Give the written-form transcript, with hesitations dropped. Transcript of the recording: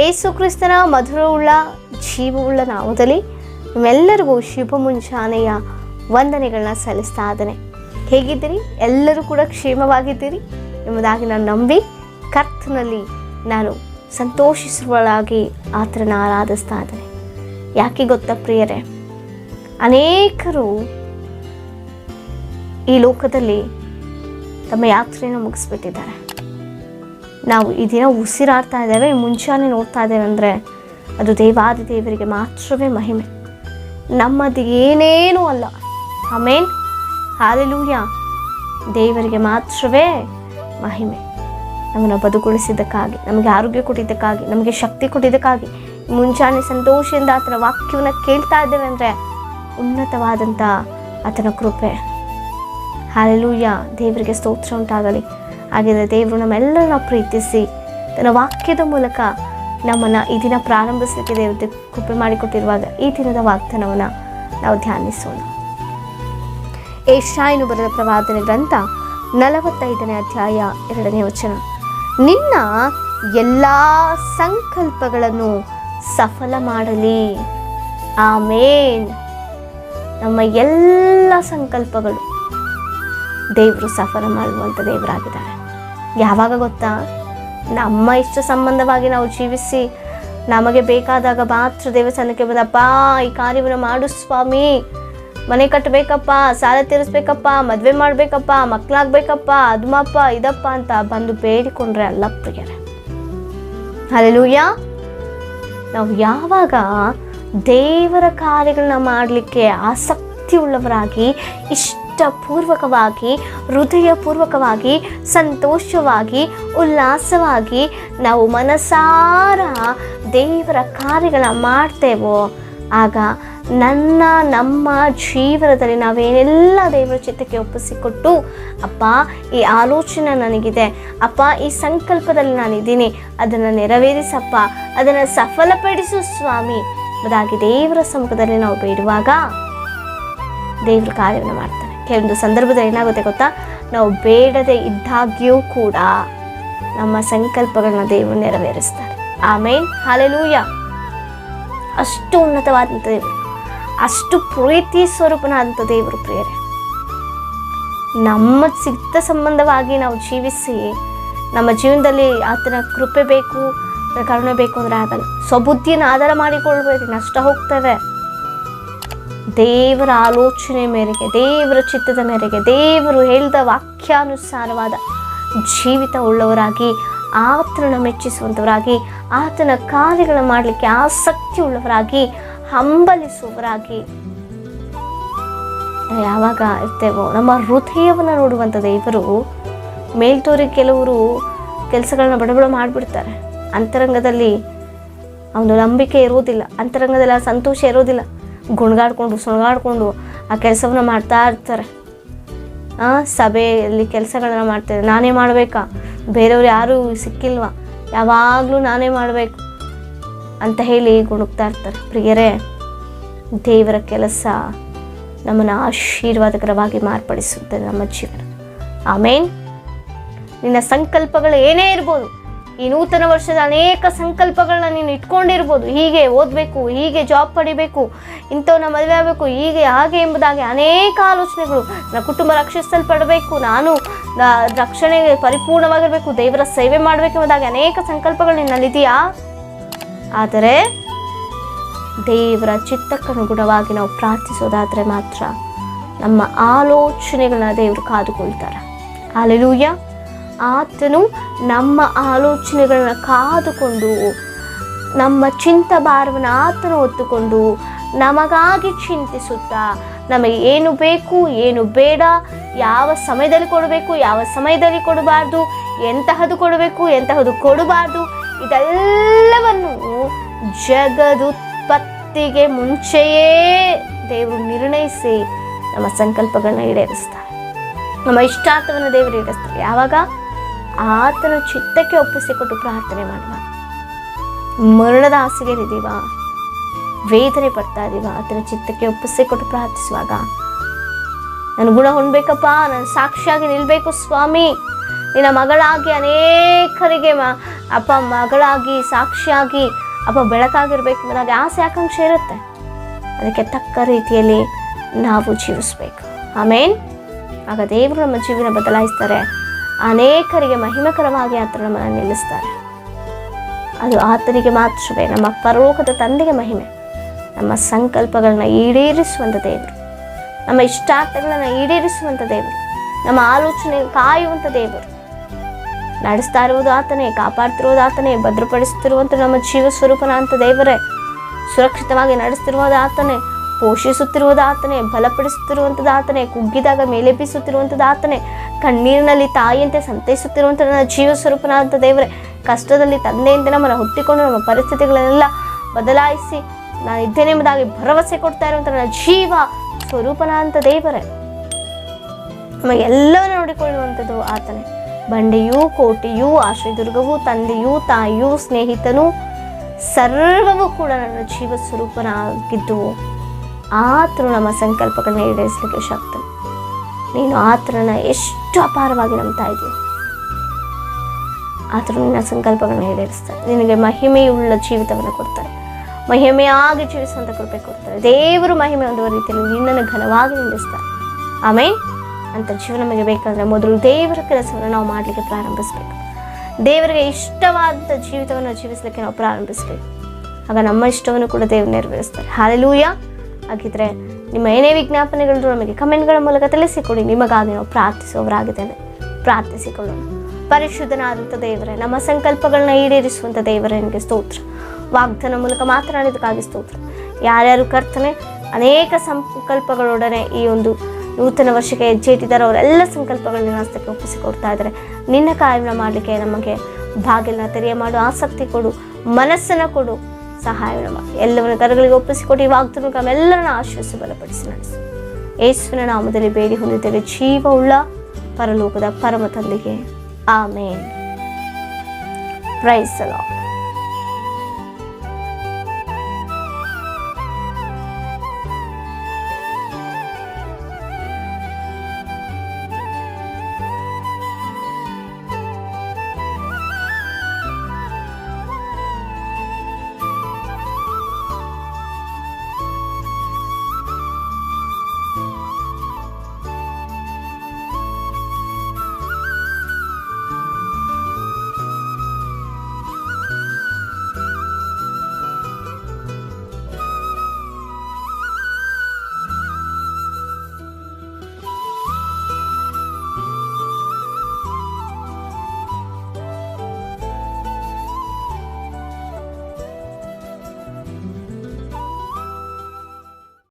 ಏಸು ಕ್ರಿಸ್ತನ ಮಧುರವುಳ್ಳ ಜೀವವುಳ್ಳ ನಾಮದಲ್ಲಿ ನಿಮ್ಮೆಲ್ಲರಿಗೂ ಶುಭ ಮುಂಜಾನೆಯ ವಂದನೆಗಳನ್ನ ಸಲ್ಲಿಸ್ತಾ ಇದ್ದೇನೆ. ಹೇಗಿದ್ದೀರಿ? ಎಲ್ಲರೂ ಕೂಡ ಕ್ಷೇಮವಾಗಿದ್ದೀರಿ ಎಂಬುದಾಗಿ ನಾನು ನಂಬಿ ಕರ್ತನಲ್ಲಿ ನಾನು ಸಂತೋಷಿಸುವಳಾಗಿ ಆತನ ಆರಾಧಿಸ್ತಾ ಇದ್ದೇನೆ. ಯಾಕೆ ಗೊತ್ತಾ ಪ್ರಿಯರೇ, ಅನೇಕರು ಈ ಲೋಕದಲ್ಲಿ ತಮ್ಮ ಯಾತ್ರೆಯನ್ನು ಮುಗಿಸ್ಬಿಟ್ಟಿದ್ದಾರೆ. ನಾವು ಈ ದಿನ ಉಸಿರಾಡ್ತಾ ಇದ್ದೇವೆ, ಮುಂಚಾನೆ ನೋಡ್ತಾ ಇದ್ದೇವೆ ಅಂದರೆ ಅದು ದೇವಾದಿ ದೇವರಿಗೆ ಮಾತ್ರವೇ ಮಹಿಮೆ, ನಮ್ಮದು ಏನೇನೂ ಅಲ್ಲ. ಆಮೇನ್, ಹಾಲೆಲೂಯಾ. ದೇವರಿಗೆ ಮಾತ್ರವೇ ಮಹಿಮೆ. ನಮ್ಮನ್ನು ಬದುಕುಳಿಸಿದ್ದಕ್ಕಾಗಿ, ನಮಗೆ ಆರೋಗ್ಯ ಕೊಟ್ಟಿದ್ದಕ್ಕಾಗಿ, ನಮಗೆ ಶಕ್ತಿ ಕೊಟ್ಟಿದ್ದಕ್ಕಾಗಿ, ಮುಂಚಾನೆ ಸಂತೋಷದಿಂದ ಆತನ ವಾಕ್ಯವನ್ನು ಕೇಳ್ತಾ ಇದ್ದೇವೆ ಅಂದರೆ ಉನ್ನತವಾದಂಥ ಆತನ ಕೃಪೆ. ಹಾಲೆಲೂಯಾ. ದೇವರಿಗೆ ಸ್ತೋತ್ರ ಉಂಟಾಗಲಿ. ಹಾಗಿದ್ರೆ ದೇವರು ನಮ್ಮೆಲ್ಲರನ್ನ ಪ್ರೀತಿಸಿ ತನ್ನ ವಾಕ್ಯದ ಮೂಲಕ ನಮ್ಮನ್ನು ಈ ದಿನ ಪ್ರಾರಂಭಿಸಲಿಕ್ಕೆ ದೇವತೆ ಕೃಪೆ ಮಾಡಿಕೊಟ್ಟಿರುವಾಗ ಈ ದಿನದ ವಾಗ್ದಾನವನ್ನು ನಾವು ಧ್ಯಾನಿಸೋಣ. ಯೆಶಾಯನು ಬರೆದ ಪ್ರವಾದನೆ ಗ್ರಂಥ 45ನೇ ಅಧ್ಯಾಯ 2ನೇ ವಚನ. ನಿನ್ನ ಎಲ್ಲ ಸಂಕಲ್ಪಗಳನ್ನು ಸಫಲ ಮಾಡಲಿ. ಆಮೇನ್. ನಮ್ಮ ಎಲ್ಲ ಸಂಕಲ್ಪಗಳು ದೇವರು ಸಫಲ ಮಾಡುವಂಥ ದೇವರಾಗಿದ್ದಾರೆ. ಯಾವಾಗ ಗೊತ್ತಾ? ನಮ್ಮ ಇಷ್ಟ ಸಂಬಂಧವಾಗಿ ನಾವು ಜೀವಿಸಿ ನಮಗೆ ಬೇಕಾದಾಗ ಮಾತ್ರ ದೇವಸ್ಥಾನಕ್ಕೆ ಬಂದಪ್ಪ ಈ ಕಾರ್ಯವನ್ನು ಮಾಡು ಸ್ವಾಮಿ, ಮನೆ ಕಟ್ಟಬೇಕಪ್ಪ, ಸಾಲ ತೀರಿಸ್ಬೇಕಪ್ಪ, ಮದುವೆ ಮಾಡಬೇಕಪ್ಪ, ಮಕ್ಕಳಾಗಬೇಕಪ್ಪ, ಅದುಮಪ್ಪ ಇದಪ್ಪ ಅಂತ ಬಂದು ಬೇಡಿಕೊಂಡ್ರೆ ಅಲ್ಲ ಪ್ರಿಯರೇ. ಹಲ್ಲೆಲೂಯಾ. ನಾವು ಯಾವಾಗ ದೇವರ ಕಾರ್ಯಗಳನ್ನ ಮಾಡಲಿಕ್ಕೆ ಆಸಕ್ತಿ ಉಳ್ಳವರಾಗಿ, ಇಷ್ಟಪೂರ್ವಕವಾಗಿ, ಹೃದಯಪೂರ್ವಕವಾಗಿ, ಸಂತೋಷವಾಗಿ, ಉಲ್ಲಾಸವಾಗಿ ನಾವು ಮನಸಾರ ದೇವರ ಕಾರ್ಯಗಳನ್ನ ಮಾಡ್ತೇವೋ ಆಗ ನಮ್ಮ ಜೀವನದಲ್ಲಿ ನಾವೇನೆಲ್ಲ ದೇವರ ಚಿತ್ತಕ್ಕೆ ಒಪ್ಪಿಸಿಕೊಟ್ಟು, ಅಪ್ಪ ಈ ಆಲೋಚನೆ ನನಗಿದೆ, ಅಪ್ಪ ಈ ಸಂಕಲ್ಪದಲ್ಲಿ ನಾನಿದ್ದೀನಿ, ಅದನ್ನು ನೆರವೇರಿಸಪ್ಪ, ಅದನ್ನು ಸಫಲಪಡಿಸು ಸ್ವಾಮಿ ಎಂಬುದಾಗಿ ದೇವರ ಸಮ್ಮುಖದಲ್ಲಿ ನಾವು ಬೇಡುವಾಗ ದೇವರು ಕಾರ್ಯವನ್ನು ಮಾಡ್ತಾನೆ. ಕೆಲವೊಂದು ಸಂದರ್ಭದಲ್ಲಿ ಏನಾಗುತ್ತೆ ಗೊತ್ತಾ? ನಾವು ಬೇಡದೆ ಇದ್ದಾಗ್ಯೂ ಕೂಡ ನಮ್ಮ ಸಂಕಲ್ಪಗಳನ್ನ ದೇವರು ನೆರವೇರಿಸ್ತಾರೆ. ಆಮೇನ್, ಹಾಲೆಲೂಯಾ. ಅಷ್ಟು ಉನ್ನತವಾದಂಥ ದೇವರು, ಅಷ್ಟು ಪ್ರೀತಿ ಸ್ವರೂಪನಾದಂಥ ದೇವರು ಪ್ರಿಯರೇ. ನಮ್ಮ ಚಿತ್ತ ಸಂಬಂಧವಾಗಿ ನಾವು ಜೀವಿಸಿ ನಮ್ಮ ಜೀವನದಲ್ಲಿ ಆತನ ಕೃಪೆ ಬೇಕು, ಕರುಣೆ ಬೇಕು ಅಂದರೆ ಆಗಲ್ಲ. ಸ್ವಬುದ್ಧಿಯನ್ನು ಆಧಾರ ಮಾಡಿಕೊಳ್ಬೇಕು, ನಷ್ಟ ಹೋಗ್ತೇವೆ. ದೇವರ ಆಲೋಚನೆ ಮೇರೆಗೆ, ದೇವರ ಚಿತ್ತದ ಮೇರೆಗೆ, ದೇವರು ಹೇಳಿದ ವಾಕ್ಯಾನುಸಾರವಾದ ಜೀವಿತ ಉಳ್ಳವರಾಗಿ, ಆತನನ್ನು ಮೆಚ್ಚಿಸುವಂಥವರಾಗಿ, ಆತನ ಕಾರ್ಯಗಳನ್ನು ಮಾಡಲಿಕ್ಕೆ ಆಸಕ್ತಿ ಉಳ್ಳವರಾಗಿ, ಹಂಬಲಿಸುವವರಾಗಿ ಯಾವಾಗ ಇರ್ತೇವೋ ನಮ್ಮ ಹೃದಯವನ್ನು ನೋಡುವಂಥ ದೇವರು. ಮೇಲ್ತೋರಿಗೆ ಕೆಲವರು ಕೆಲಸಗಳನ್ನ ಬಡಬಡ ಮಾಡಿಬಿಡ್ತಾರೆ, ಅಂತರಂಗದಲ್ಲಿ ಅವನು ನಂಬಿಕೆ ಇರೋದಿಲ್ಲ, ಅಂತರಂಗದಲ್ಲಿ ಆ ಸಂತೋಷ ಇರೋದಿಲ್ಲ. ಗುಣಗಾಡ್ಕೊಂಡು ಸುಣಗಾಡ್ಕೊಂಡು ಆ ಕೆಲಸವನ್ನು ಮಾಡ್ತಾ ಇರ್ತಾರೆ. ಸಭೆಯಲ್ಲಿ ಕೆಲಸಗಳನ್ನ ಮಾಡ್ತಾರೆ, ನಾನೇ ಮಾಡಬೇಕಾ, ಬೇರೆಯವ್ರು ಯಾರೂ ಸಿಕ್ಕಿಲ್ವಾ, ಯಾವಾಗಲೂ ನಾನೇ ಮಾಡಬೇಕು ಅಂತ ಹೇಳಿ ಗುಣಗ್ತಾ ಇರ್ತಾರೆ. ಪ್ರಿಯರೇ, ದೇವರ ಕೆಲಸ ನಮ್ಮನ್ನು ಆಶೀರ್ವಾದಕರವಾಗಿ ಮಾರ್ಪಡಿಸುತ್ತದೆ ನಮ್ಮ ಜೀವನ. ಆಮೇನ್. ನಿನ್ನ ಸಂಕಲ್ಪಗಳು ಏನೇ ಇರ್ಬೋದು, ಈ ನೂತನ ವರ್ಷದ ಅನೇಕ ಸಂಕಲ್ಪಗಳನ್ನ ನೀನು ಇಟ್ಕೊಂಡಿರ್ಬೋದು. ಹೀಗೆ ಓದಬೇಕು, ಹೀಗೆ ಜಾಬ್ ಪಡಿಬೇಕು, ಇಂಥವನ್ನ ಮದುವೆ ಆಗಬೇಕು, ಹೀಗೆ ಹಾಗೆ ಎಂಬುದಾಗಿ ಅನೇಕ ಆಲೋಚನೆಗಳು. ನನ್ನ ಕುಟುಂಬ ರಕ್ಷಿಸಲ್ಪಡಬೇಕು, ನಾನು ರಕ್ಷಣೆಗೆ ಪರಿಪೂರ್ಣವಾಗಿರಬೇಕು, ದೇವರ ಸೇವೆ ಮಾಡಬೇಕೆಂಬುದಾಗಿ ಅನೇಕ ಸಂಕಲ್ಪಗಳು ನಿನ್ನಲ್ಲಿದೆಯಾ? ಆದರೆ ದೇವರ ಚಿತ್ತಕ್ಕನುಗುಣವಾಗಿ ನಾವು ಪ್ರಾರ್ಥಿಸೋದಾದರೆ ಮಾತ್ರ ನಮ್ಮ ಆಲೋಚನೆಗಳನ್ನ ದೇವರು ಕಾದುಕೊಳ್ತಾರೆ. ಹಲ್ಲೆಲೂಯಾ. ಆತನು ನಮ್ಮ ಆಲೋಚನೆಗಳನ್ನ ಕಾದುಕೊಂಡು, ನಮ್ಮ ಚಿಂತ ಭಾರವನ್ನು ಆತನು ಹೊತ್ತುಕೊಂಡು ನಮಗಾಗಿ ಚಿಂತಿಸುತ್ತಾ, ನಮಗೆ ಏನು ಬೇಕು, ಏನು ಬೇಡ, ಯಾವ ಸಮಯದಲ್ಲಿ ಕೊಡಬೇಕು, ಯಾವ ಸಮಯದಲ್ಲಿ ಕೊಡಬಾರ್ದು, ಎಂತಹದ್ದು ಕೊಡಬೇಕು, ಎಂತಹದ್ದು ಕೊಡಬಾರ್ದು, ಇದೆಲ್ಲವನ್ನು ಜಗದುತ್ಪತ್ತಿಗೆ ಮುಂಚೆಯೇ ದೇವರು ನಿರ್ಣಯಿಸಿ ನಮ್ಮ ಸಂಕಲ್ಪಗಳನ್ನ ಈಡೇರಿಸ್ತಾರೆ. ನಮ್ಮ ಇಷ್ಟಾರ್ಥವನ್ನು ದೇವರು ಈಡೇರಿಸ್ತಾರೆ ಯಾವಾಗ? ಆತನ ಚಿತ್ತಕ್ಕೆ ಒಪ್ಪಿಸಿಕೊಟ್ಟು ಪ್ರಾರ್ಥನೆ ಮಾಡುವಾಗ. ಮರಣದ ಹಾಸಿಗೆಯಲ್ಲಿದ್ದೀವ, ವೇದನೆ ಪಡ್ತಾ ಇದ್ದೀವ, ಆತನ ಚಿತ್ತಕ್ಕೆ ಒಪ್ಪಿಸಿಕೊಟ್ಟು ಪ್ರಾರ್ಥಿಸುವಾಗ, ನನ್ನ ಗುಣ ಹೊಂದಬೇಕಪ್ಪ, ನಾನು ಸಾಕ್ಷಿಯಾಗಿ ನಿಲ್ಲಬೇಕು ಸ್ವಾಮಿ, ನಿನ್ನ ಮಗಳಾಗಿ ಅನೇಕರಿಗೆ ಅಪ್ಪ ಮಗಳಾಗಿ ಸಾಕ್ಷಿಯಾಗಿ ಅಪ್ಪ ಬೆಳಕಾಗಿರ್ಬೇಕು ಅನ್ನೋದಾಗಿ ಆಸೆ ಆಕಾಂಕ್ಷೆ ಇರುತ್ತೆ. ಅದಕ್ಕೆ ತಕ್ಕ ರೀತಿಯಲ್ಲಿ ನಾವು ಜೀವಿಸ್ಬೇಕು. ಆಮೇನ್. ಆಗ ದೇವರು ನಮ್ಮ ಜೀವನ ಬದಲಾಯಿಸ್ತಾರೆ. ಅನೇಕರಿಗೆ ಮಹಿಮಕರವಾಗಿ ಆತನ ನಮ್ಮನ್ನು ನಿಲ್ಲಿಸ್ತಾರೆ. ಅದು ಆತನಿಗೆ ಮಾತ್ರವೇ, ನಮ್ಮ ಪರಲೋಕದ ತಂದೆಗೆ ಮಹಿಮೆ. ನಮ್ಮ ಸಂಕಲ್ಪಗಳನ್ನ ಈಡೇರಿಸುವಂಥ ದೇವರು, ನಮ್ಮ ಇಷ್ಟಾರ್ಥಗಳನ್ನು ಈಡೇರಿಸುವಂಥ ದೇವರು, ನಮ್ಮ ಆಲೋಚನೆ ಕಾಯುವಂಥ ದೇವರು. ನಡೆಸ್ತಾ ಇರುವುದು ಆತನೇ, ಕಾಪಾಡ್ತಿರುವುದು ಆತನೇ, ಭದ್ರಪಡಿಸುತ್ತಿರುವಂಥ ನಮ್ಮ ಜೀವ ಸ್ವರೂಪನ ಅಂತ ದೇವರೇ. ಸುರಕ್ಷಿತವಾಗಿ ನಡೆಸ್ತಿರುವುದು ಆತನೇ, ಪೋಷಿಸುತ್ತಿರುವುದು ಆತನೇ, ಬಲಪಡಿಸುತ್ತಿರುವಂಥದ್ದು ಆತನೇ, ಕುಗ್ಗಿದಾಗ ಮೇಲೆ ಬೀಸುತ್ತಿರುವಂಥದ್ದು ಆತನೇ, ಕಣ್ಣೀರಿನಲ್ಲಿ ತಾಯಿಯಂತೆ ಸಂತೈಸುತ್ತಿರುವಂಥ ನನ್ನ ಜೀವ ಸ್ವರೂಪನ ಅಂತ ದೇವರೇ. ಕಷ್ಟದಲ್ಲಿ ತಂದೆಯಿಂದ ನಮ್ಮನ್ನು ಹುಟ್ಟಿಕೊಂಡು ನಮ್ಮ ಪರಿಸ್ಥಿತಿಗಳನ್ನೆಲ್ಲ ಬದಲಾಯಿಸಿ ನಾನು ಇದ್ದೇನೆ ಎಂಬುದಾಗಿ ಭರವಸೆ ಕೊಡ್ತಾ ಇರುವಂಥ ನನ್ನ ಜೀವ ಸ್ವರೂಪನ ಅಂತ ದೇವರೇ. ನಮಗೆಲ್ಲವನ್ನು ನೋಡಿಕೊಳ್ಳುವಂಥದ್ದು ಆತನೇ. ಬಂಡೆಯೂ ಕೋಟೆಯೂ ಆಶ್ರಯದುರ್ಗವೂ ತಂದೆಯೂ ತಾಯಿಯೂ ಸ್ನೇಹಿತನೂ ಸರ್ವವೂ ಕೂಡ ನನ್ನ ಜೀವ ಸ್ವರೂಪನಾಗಿದ್ದು ಆತನು ನಮ್ಮ ಸಂಕಲ್ಪಗಳನ್ನ ಈಡೇರಿಸಲಿಕ್ಕೆ ಶಕ್ತನು. ನೀನು ಆತನನ್ನು ಎಷ್ಟು ಅಪಾರವಾಗಿ ನಂಬ್ತಾ ಇದೆಯೋ ಆತನು ನಿನ್ನ ಸಂಕಲ್ಪಗಳನ್ನ ಈಡೇರಿಸ್ತಾರೆ. ನಿನಗೆ ಮಹಿಮೆಯುಳ್ಳ ಜೀವಿತವನ್ನು ಕೊಡ್ತಾರೆ, ಮಹಿಮೆಯಾಗಿ ಜೀವಿಸುವಂಥ ಕೃಪೆ ಕೊಡ್ತಾರೆ. ದೇವರು ಮಹಿಮೆ ಹೊಂದುವ ರೀತಿಯಲ್ಲಿ ನಿನ್ನನ್ನು ಘನವಾಗಿ ನಿಲ್ಲಿಸ್ತಾರೆ. ಆಮೇಲೆ ಅಂತ ಜೀವನ ನಮಗೆ ಬೇಕಾದರೆ ಮೊದಲು ದೇವರ ಕೆಲಸವನ್ನು ನಾವು ಮಾಡಲಿಕ್ಕೆ ಪ್ರಾರಂಭಿಸಬೇಕು. ದೇವರಿಗೆ ಇಷ್ಟವಾದ ಜೀವಿತವನ್ನು ಜೀವಿಸಲಿಕ್ಕೆ ನಾವು ಪ್ರಾರಂಭಿಸಬೇಕು. ಆಗ ನಮ್ಮ ಇಷ್ಟವನ್ನು ಕೂಡ ದೇವರು ನೆರವೇರಿಸ್ತಾರೆ. ಹಲ್ಲೆಲೂಯಾ. ಹಾಗಿದ್ರೆ ನಿಮ್ಮ ಏನೇ ವಿಜ್ಞಾಪನೆಗಳು ನಮಗೆ ಕಮೆಂಟ್ಗಳ ಮೂಲಕ ತಿಳಿಸಿಕೊಡಿ. ನಿಮಗಾಗಿ ನಾವು ಪ್ರಾರ್ಥಿಸುವವರಾಗಿದ್ದೇವೆ. ಪ್ರಾರ್ಥಿಸಿಕೊಳ್ಳೋಣ. ಪರಿಶುದ್ಧನಾದಂಥ ದೇವರೇ, ನಮ್ಮ ಸಂಕಲ್ಪಗಳನ್ನ ಈಡೇರಿಸುವಂಥ ದೇವರೇ, ನಿನಗೆ ಸ್ತೋತ್ರ. ವಾಗ್ದಾನ ಮೂಲಕ ಮಾತನಾಡಿದಕ್ಕಾಗಿ ಸ್ತೋತ್ರ. ಯಾರ್ಯಾರು ಕರ್ತನೆ ಅನೇಕ ಸಂಕಲ್ಪಗಳೊಡನೆ ಈ ಒಂದು ನೂತನ ವರ್ಷಕ್ಕೆ ಹೆಜ್ಜೆ ಇಟ್ಟಿದ್ದಾರೆ, ಅವರೆಲ್ಲ ಸಂಕಲ್ಪಗಳನ್ನ ಹಸ್ತಕ್ಕೆ ಒಪ್ಪಿಸಿಕೊಡ್ತಾ ಇದ್ದಾರೆ. ನಿನ್ನ ಕಾರ್ಯವನ್ನು ಮಾಡಲಿಕ್ಕೆ ನಮಗೆ ಬಾಗಿಲನ್ನ ತೆರೆಯ ಮಾಡು, ಆಸಕ್ತಿ ಕೊಡು, ಮನಸ್ಸನ್ನು ಕೊಡು, ಸಹಾಯವನ್ನು ಮಾಡಿ. ಎಲ್ಲವನ್ನ ಕರಗಳಿಗೆ ಒಪ್ಪಿಸಿಕೊಟ್ಟು ಈ ವಾಗ್ದಾನ ನಮ್ಮೆಲ್ಲರನ್ನ ಆಶ್ವಾಸ ಬಲಪಡಿಸಿ ನಡೆಸು. ಯೇಸುವಿನ ನಾಮದಲ್ಲಿ ಬೇಡಿ ಹೊಂದಿದ್ದೇವೆ, ಜೀವವುಳ್ಳ ಪರಲೋಕದ ಪರಮ ತಂದೆಗೆ. ಆಮೇನ್. Praise the lord.